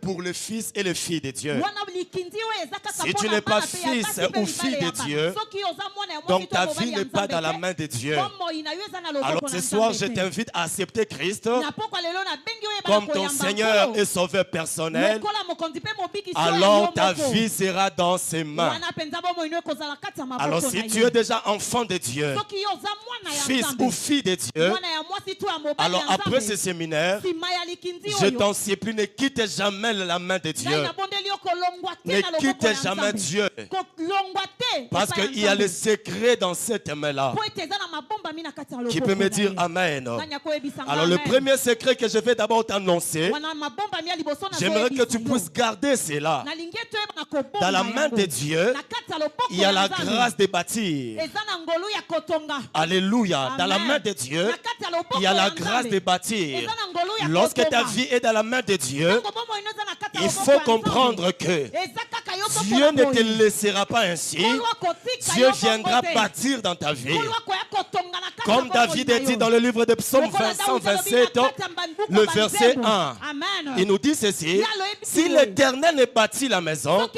pour le fils et les filles de Dieu. Si tu n'es pas fils ou fille de Dieu, donc ta vie n'est pas dans la main de Dieu. Alors ce soir, je t'invite à accepter Christ comme ton Seigneur et Sauveur personnel. Alors ta vie sera dans ses mains. Alors si tu es déjà enfant de Dieu, fils ou fille de Dieu, alors après ce séminaire, je t'en supplie, ne quitte jamais la main de Dieu. Ne quitte jamais Dieu. Parce qu'il y a le secret dans cette main-là. Qui peut me dire Amen? Alors le premier secret que je vais d'abord t'annoncer, j'aimerais que tu puisses garder cela. Dans la main de Dieu, il y a la grâce de bâtir. Alléluia. Dans la main de Dieu, il y a la grâce de bâtir. Lorsque ta vie est dans la main de Dieu, il faut comprendre que Dieu ne te laissera pas ainsi. Dieu viendra bâtir dans ta vie. Comme David dit dans le livre de Psaume 127, le verset 1. Il nous dit ceci: si l'Éternel ne bâtit la maison,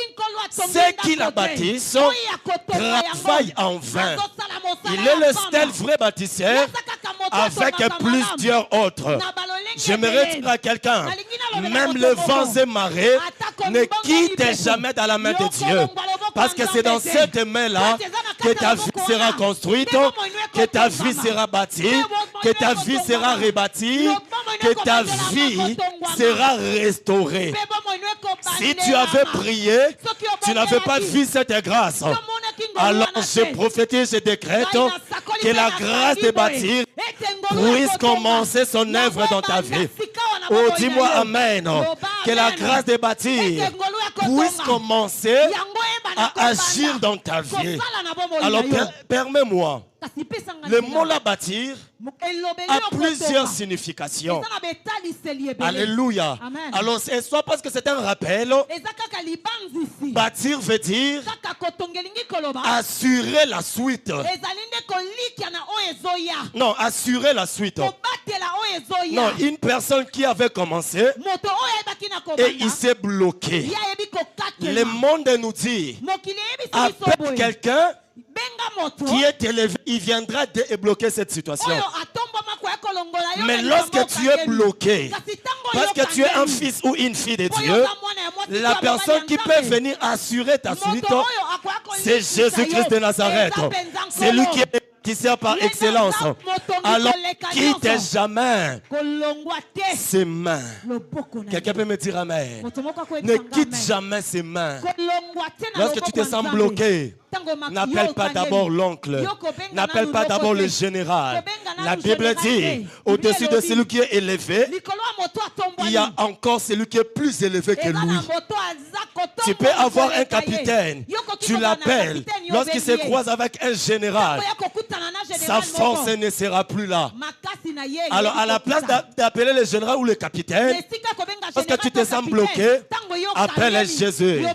ceux qui la bâtissent travaillent en vain. Il est le seul vrai bâtisseur avec plusieurs autres. J'aimerais dire à quelqu'un, même le vent et marée ne quitte jamais dans la main de Dieu. Parce que c'est dans cette main-là que ta vie sera construite, que ta vie sera bâtie, que ta vie sera rebâtie, que ta vie sera restaurée. Si tu avais prié, tu n'avais pas vu cette grâce. Alors je prophétise, je décrète que la grâce de bâtir puisse commencer son œuvre dans ta vie. Oh, dis-moi Amen. Que la grâce de bâtir puisse commencer à agir dans ta vie. Alors permets-moi. Le mot la bâtir a plusieurs significations. Alléluia. Alors c'est soit parce que c'est un rappel. Bâtir veut dire assurer la suite. Non, assurer la suite. Non, une personne qui avait commencé et il s'est bloqué. Le monde nous dit, appelle quelqu'un qui est élevé, il viendra débloquer cette situation. Mais lorsque tu es bloqué, parce que tu es un fils ou une fille de Dieu, la personne qui peut venir assurer ta suite, c'est Jésus-Christ de Nazareth. C'est lui qui sert par excellence. Alors, quitte jamais ses mains. Quelqu'un peut me dire Amen. Ne quitte jamais ses mains. Lorsque tu te sens bloqué, n'appelle pas d'abord l'oncle. N'appelle pas d'abord le général. La Bible dit, au-dessus de celui qui est élevé, il y a encore celui qui est plus élevé que lui. Tu peux avoir un capitaine, tu l'appelles. Lorsqu'il se croise avec un général, sa force ne sera plus là. Alors à la place d'appeler le général ou le capitaine, parce que tu te sens bloqué, appelle Jésus.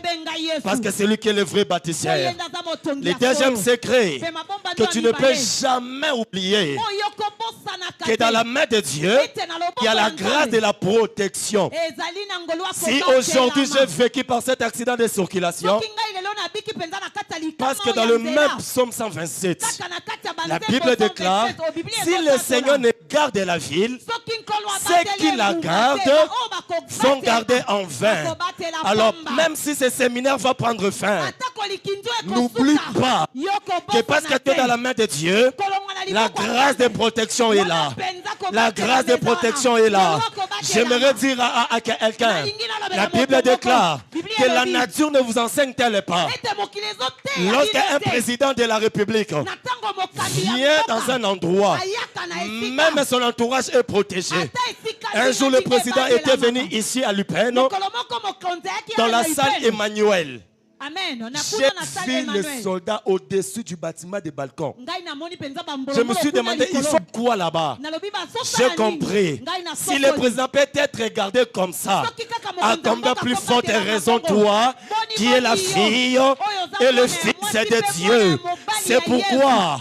Parce que c'est lui qui est le vrai bâtisseur. Le deuxième secret que tu ne peux jamais oublier, que dans la main de Dieu, il y a la grâce de la protection. Si aujourd'hui j'ai vécu par cet accident de circulation, parce que dans le même psaume 127, la Bible déclare, si le Seigneur ne garde la ville, ceux qui la gardent sont gardés en vain. Alors même si ce séminaire va prendre fin, n'oublie pas que parce que tu es dans la main de Dieu, la grâce de protection est là. La grâce de protection est là. J'aimerais dire à quelqu'un, la Bible déclare que la nature ne vous enseigne-t-elle pas. Lorsqu'un président de la République vient dans un endroit, même son entourage est protégé. Un jour, le président était venu ici à Lupeno, dans la salle Emmanuel. J'ai vu les soldats au-dessus du bâtiment des balcons. Je me suis demandé, il faut quoi là-bas? J'ai compris. Si le président peut être regardé comme ça, à combien plus forte raison toi, qui es la fille et le fils de Dieu. C'est pourquoi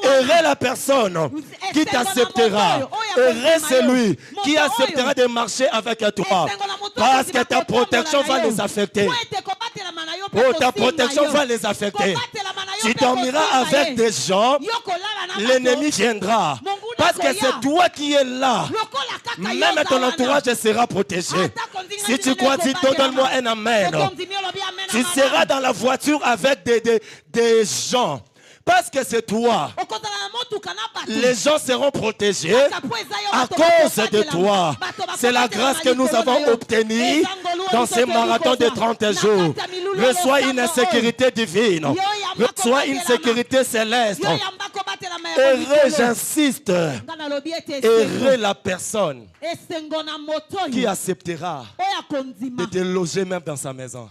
heureux la personne qui t'acceptera. Heureux celui qui acceptera de marcher avec toi. Parce que ta protection va les affecter. Oh, ta protection va les affecter. Tu dormiras avec des gens, l'ennemi viendra. Parce que c'est toi qui es là. Même ton entourage sera protégé. Si tu crois, donne-moi un amen. Tu seras dans la voiture avec des gens. Parce que c'est toi. Les gens seront protégés à cause de toi. C'est la grâce que nous avons obtenue dans ces marathons de 30 jours. Reçois une insécurité divine. Reçois une sécurité céleste. Heureux, j'insiste. Heureux la personne qui acceptera de te loger même dans sa maison.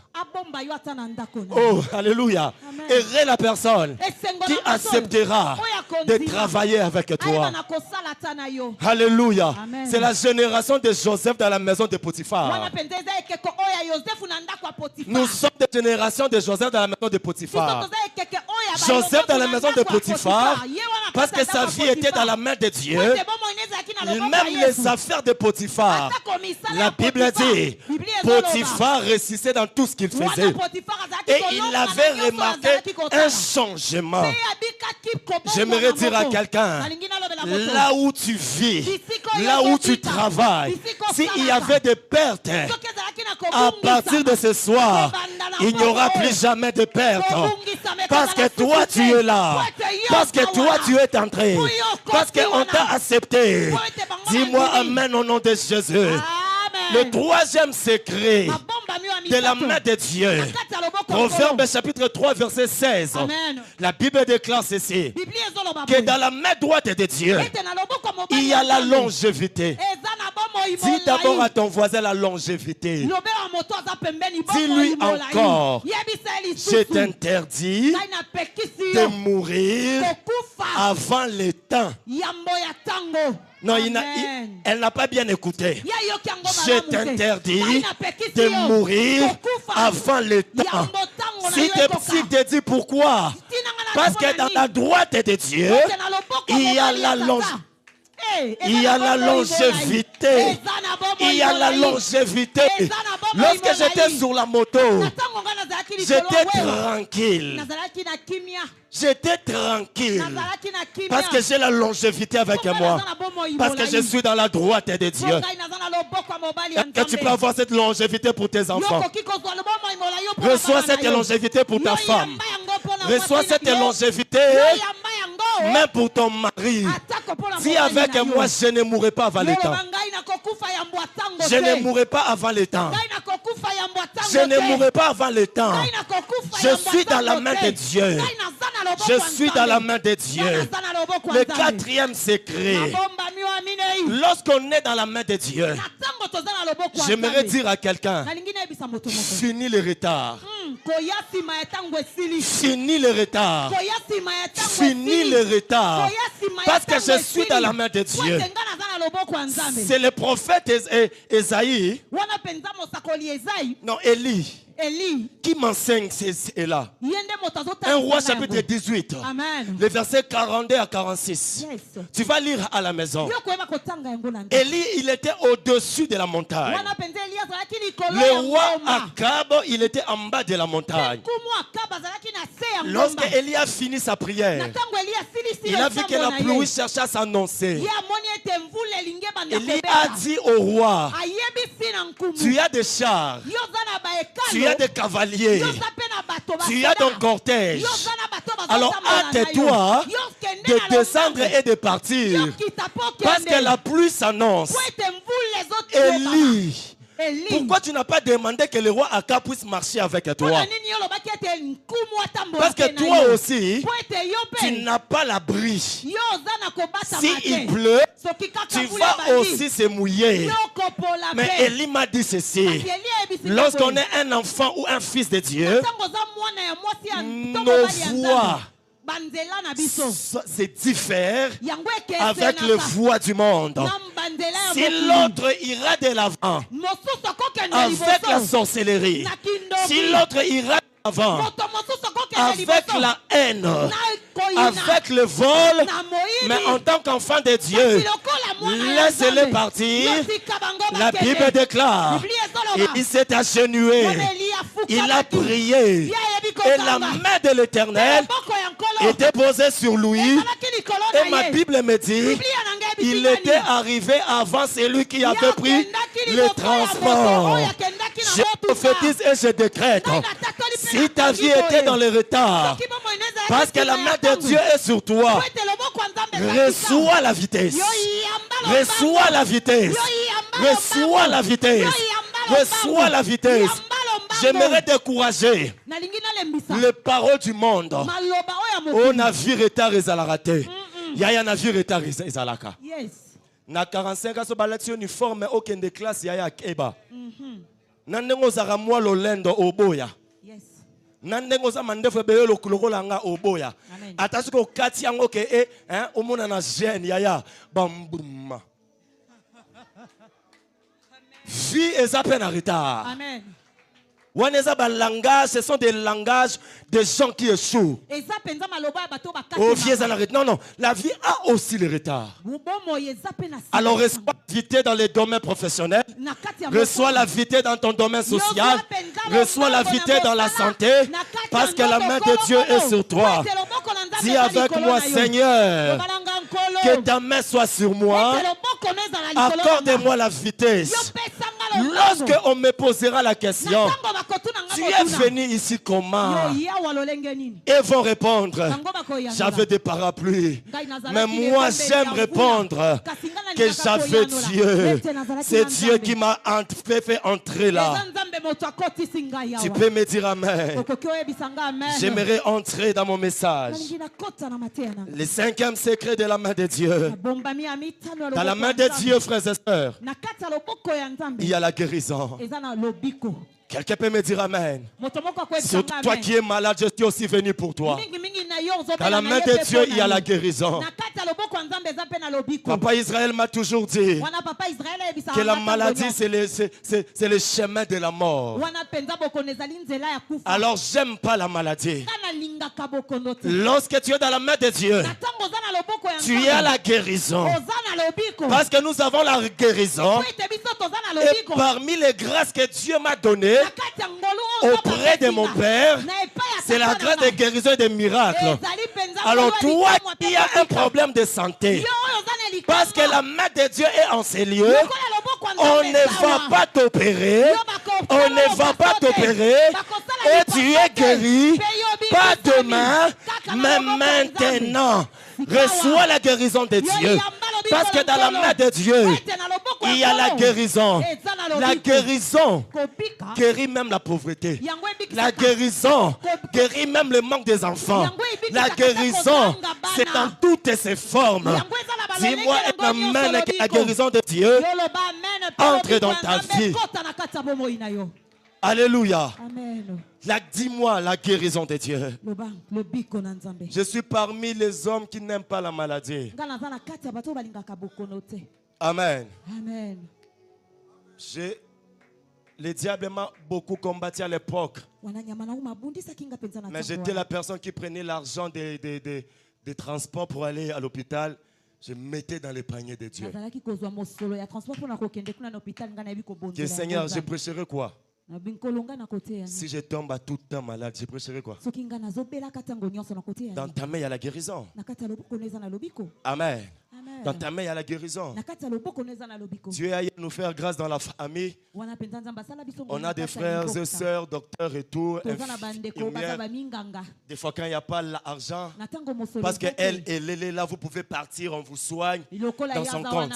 Oh, alléluia. Heureux la personne qui acceptera de travailler avec toi. Alléluia. C'est la génération de Joseph dans la maison de Potiphar. Nous sommes des générations de Joseph dans la maison de Potiphar. Joseph dans la maison de Potiphar, parce que sa vie était dans la main de Dieu, même les affaires de Potiphar, la Bible dit, Potiphar réussissait dans tout ce qu'il faisait. Et il avait remarqué un changement. J'aimerais dire à quelqu'un, là où tu vis, là où tu travailles, s'il y avait des pertes, à partir de ce soir, il n'y aura plus jamais de pertes. Parce que toi tu es là, parce que toi tu es entré, parce qu'on t'a accepté. Dis-moi amen au nom de Jésus. Le troisième secret de la main de Dieu. Proverbe chapitre 3 verset 16. Amen. La Bible déclare ceci. Que dans la main droite de Dieu, il y a la longévité. Dis d'abord à ton voisin la longévité. Dis-lui encore, je t'interdis de mourir avant le temps. Non, elle n'a pas bien écouté. Je t'interdis de mourir avant le temps. Si te dit pourquoi? Parce que dans la droite de Dieu, il y a la longévité. Il y a la longévité. Il y a la longévité. Lorsque j'étais sur la moto, j'étais tranquille. J'étais tranquille. Parce que j'ai la longévité avec moi. Parce que je suis dans la droite de Dieu. Est-ce que tu peux avoir cette longévité pour tes enfants? Reçois cette longévité pour ta femme. Reçois cette longévité même pour ton mari. Dis avec moi, je ne mourrai pas avant le temps. Je ne mourrai pas avant le temps. Je ne mourrai pas avant le temps. Je suis dans la main de Dieu. Je suis dans la main de Dieu. Le quatrième secret. Lorsqu'on est dans la main de Dieu, j'aimerais dire à quelqu'un, finis le retard. Finis le retard. Finis le retard. Parce que je suis dans la main de Dieu. C'est le prophète Esaïe. Non, Élie. Qui m'enseigne c'est là. Un roi chapitre 18. Amen. Le verset 42 à 46. Yes. Tu vas lire à la maison. Élie, il était au-dessus de la montagne. Le roi Akab, il était en bas de la montagne. Lorsque Élie a fini sa prière, il a vu que la pluie cherchait à s'annoncer. Élie a dit au roi, tu as des chars, tu as des cavaliers, tu as ton cortège. Alors hâte-toi de descendre et de partir. Parce que la pluie s'annonce. Élie, pourquoi tu n'as pas demandé que le roi Akab puisse marcher avec toi? Parce que toi aussi, tu n'as pas l'abri. S'il pleut, tu vas aussi se mouiller. Mais Élie m'a dit ceci. Lorsqu'on est un enfant ou un fils de Dieu, nos voix c'est diffère avec le voix du monde. Si l'autre ira de l'avant avec la sorcellerie, si l'autre ira de l'avant avec la haine, avec le vol, mais en tant qu'enfant de Dieu, laissez-les partir. La Bible déclare, et il s'est agenouillé, il a prié, et la main de l'Éternel était posée sur lui. Et ma Bible me dit, il était arrivé avant celui qui avait pris le transport. Je prophétise et je décrète, si ta vie était dans le retard, parce que la main de Dieu est sur toi, reçois la vitesse. Reçois la vitesse. Reçois la vitesse. Reçois la vitesse. J'aimerais décourager les paroles du monde. Oh, navire retard ezalakate. Yaya navire retard ezalaka. Na 45 ans, balati uniforme aucun de classe yaya keba. Nandengo zara moi lolendo oboya. Nandengo za mandefu beye lokulokola nga oboya. Atasuko kati yango ke omona na jeune yaya bambuma. Vie ezape na retard. Amen. Ce sont des langages de gens qui échouent. Non, non. La vie a aussi le retard. Alors, reçois la vitesse dans les domaines professionnels. Reçois la vitesse dans ton domaine social. Reçois la vitesse dans la santé. Parce que la main de Dieu est sur toi. Dis avec moi, Seigneur, que ta main soit sur moi. Accorde-moi la vitesse. Lorsque on me posera la question, tu es venu ici comment? Ils vont répondre, j'avais des parapluies. Mais moi j'aime répondre que j'avais Dieu. C'est Dieu qui m'a fait entrer là. Tu peux me dire amen. J'aimerais entrer dans mon message. Le cinquième secret de la main de Dieu. Dans la main de Dieu, frères et sœurs, il y a la guérison. Quelqu'un peut me dire amen. Surtout toi qui es malade, je suis aussi venu pour toi. Dans la main de Dieu, il y a la guérison. Papa Israël m'a toujours dit que la maladie, c'est le chemin de la mort. Alors, j'aime pas la maladie. Lorsque tu es dans la main de Dieu, tu as la guérison. Parce que nous avons la guérison. Et parmi les grâces que Dieu m'a données auprès de mon Père, c'est la grâce de guérison et de miracles. Alors toi qui as un problème de santé, parce que la main de Dieu est en ces lieux, on ne va pas t'opérer, on ne va pas t'opérer, et tu es guéri, pas demain, mais maintenant. Reçois la guérison de Dieu. Parce que dans la main de Dieu, il y a la guérison. La guérison guérit même la pauvreté. La guérison guérit même le manque des enfants. La guérison, c'est dans toutes ses formes. Dis-moi, amen, que la guérison de Dieu entre dans ta vie. Alléluia. Dis-moi la guérison de Dieu. Je suis parmi les hommes qui n'aiment pas la maladie. Amen. Le diable m'a beaucoup combattu à l'époque. Mais j'étais la personne qui prenait l'argent des transports pour aller à l'hôpital. Je mettais dans les paniers de Dieu. Que Seigneur, je prêcherai quoi? Si je tombe à tout temps malade, je prêcherai quoi? Dans ta main, il y a la guérison. Amen. Dans ta main, il y a la guérison. Dieu a nous faire grâce dans la famille. On a des frères et sœurs, docteurs et tout. Des fois, quand il n'y a pas l'argent, parce qu'elle est là, vous pouvez partir, on vous soigne dans son compte.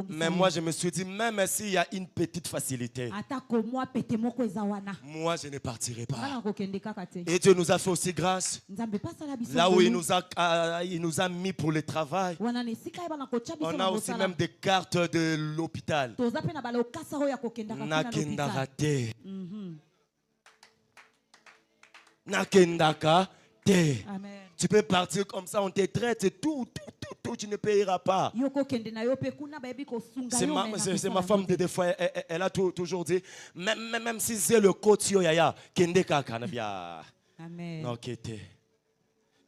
Mais moi, je me suis dit, même s'il y a une petite facilité, moi, je ne partirai pas. Et Dieu nous a fait aussi grâce. Là où il nous a mis pour le travail. On a aussi même des cartes de l'hôpital. Nakendakate. Nakendakate. Tu peux partir comme ça, on te traite, tout, tu ne payeras pas. C'est ma femme, des fois, elle a toujours dit, même si c'est le côté, yaya, kendeka kanabia. Amen.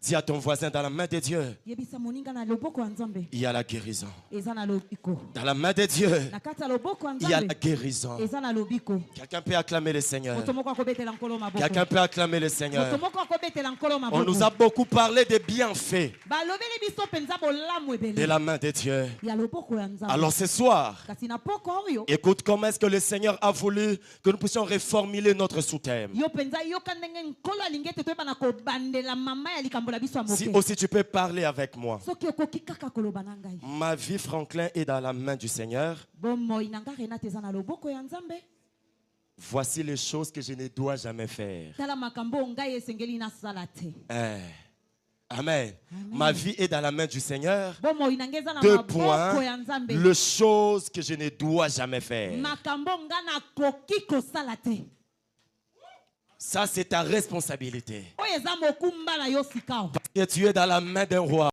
Dis à ton voisin, dans la main de Dieu, il y a la guérison. Dans la main de Dieu, il y a la guérison. Quelqu'un peut acclamer le Seigneur. Quelqu'un peut acclamer le Seigneur. On nous a beaucoup parlé des bienfaits de la main de Dieu. Alors ce soir, écoute comment est-ce que le Seigneur a voulu que nous puissions reformuler notre sous-thème. Si aussi tu peux parler avec moi. Ma vie, Franklin, est dans la main du Seigneur. Voici les choses que je ne dois jamais faire. Amen. Ma vie est dans la main du Seigneur. 2 points. Les choses que je ne dois jamais faire. Ça, c'est ta responsabilité. Parce que tu es dans la main d'un roi.